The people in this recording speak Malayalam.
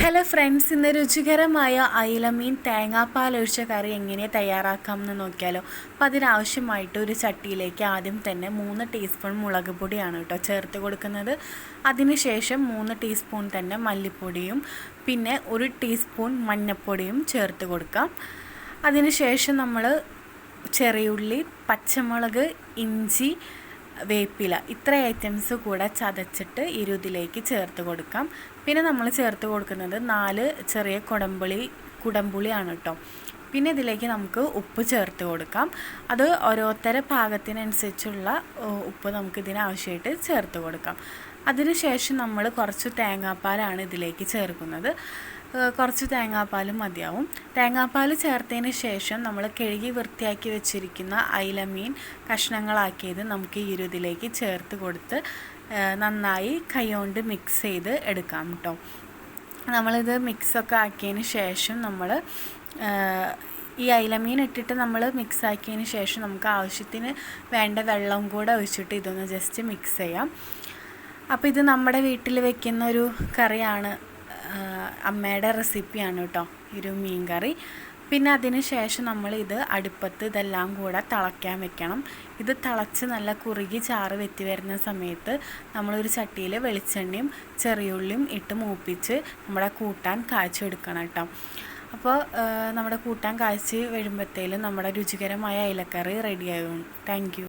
ഹലോ ഫ്രണ്ട്സ്, ഇന്ന് രുചികരമായ അയിലമീൻ തേങ്ങാപ്പാൽ ഒഴിച്ച കറി എങ്ങനെ തയ്യാറാക്കാമെന്ന് നോക്കിയാലോ. അപ്പോൾ അതിനാവശ്യമായിട്ട് ഒരു ചട്ടിയിലേക്ക് ആദ്യം തന്നെ 3 ടീസ്പൂൺ മുളക് പൊടിയാണ് കേട്ടോ ചേർത്ത് കൊടുക്കുന്നത്. അതിനുശേഷം 3 ടീസ്പൂൺ തന്നെ മല്ലിപ്പൊടിയും പിന്നെ 1 ടീസ്പൂൺ മഞ്ഞൾപ്പൊടിയും ചേർത്ത് കൊടുക്കാം. അതിനുശേഷം നമ്മൾ ചെറിയുള്ളി, പച്ചമുളക്, ഇഞ്ചി, വേപ്പില ഇത്ര ഐറ്റംസ് കൂടെ ചതച്ചിട്ട് ഇതിലേക്ക് ചേർത്ത് കൊടുക്കാം. പിന്നെ നമ്മൾ ചേർത്ത് കൊടുക്കുന്നത് 4 ചെറിയ കുടംപുളിയാണ് കേട്ടോ. പിന്നെ ഇതിലേക്ക് നമുക്ക് ഉപ്പ് ചേർത്ത് കൊടുക്കാം. അത് ഓരോരുത്തര പാകത്തിനനുസരിച്ചുള്ള ഉപ്പ് നമുക്ക് ഇതിനാവശ്യമായിട്ട് ചേർത്ത് കൊടുക്കാം. അതിനുശേഷം നമ്മൾ കുറച്ച് തേങ്ങാപ്പാലാണ് ഇതിലേക്ക് ചേർക്കുന്നത്. കുറച്ച് തേങ്ങാപ്പാലും മതിയാവും. തേങ്ങാപ്പാൽ ചേർത്തതിന് ശേഷം നമ്മൾ കഴുകി വൃത്തിയാക്കി വെച്ചിരിക്കുന്ന അയിലമീൻ കഷ്ണങ്ങളാക്കിയത് നമുക്ക് ഇതിലേക്ക് ചേർത്ത് കൊടുത്ത് നന്നായി കൈകൊണ്ട് മിക്സ് ചെയ്ത് എടുക്കാം കേട്ടോ. നമ്മളിത് മിക്സൊക്കെ ആക്കിയതിന് ശേഷം നമ്മൾ ഈ അയിലമീൻ ഇട്ടിട്ട് നമ്മൾ മിക്സ് ആക്കിയതിന് ശേഷം നമുക്ക് ആവശ്യത്തിന് വേണ്ട വെള്ളം കൂടെ ഒഴിച്ചിട്ട് ഇതൊന്ന് ജസ്റ്റ് മിക്സ് ചെയ്യാം. അപ്പോൾ ഇത് നമ്മുടെ വീട്ടിൽ വെക്കുന്ന ഒരു കറിയാണ്, അമ്മയുടെ റെസിപ്പിയാണ് കേട്ടോ ഒരു മീൻ കറി. പിന്നെ അതിന് ശേഷം നമ്മളിത് അടുപ്പത്ത് ഇതെല്ലാം കൂടെ തിളയ്ക്കാൻ വെക്കണം. ഇത് തിളച്ച് നല്ല കുറുകി ചാറ് വെറ്റി വരുന്ന സമയത്ത് നമ്മളൊരു ചട്ടിയിൽ വെളിച്ചെണ്ണയും ചെറിയുള്ളിയും ഇട്ട് മൂപ്പിച്ച് നമ്മുടെ കൂട്ടാൻ കാച്ചെടുക്കണം കേട്ടോ. അപ്പോൾ നമ്മുടെ കൂട്ടാൻ കാച്ചി വരുമ്പോഴത്തേലും നമ്മുടെ രുചികരമായ അയിലക്കറി റെഡിയാകും. Thank you.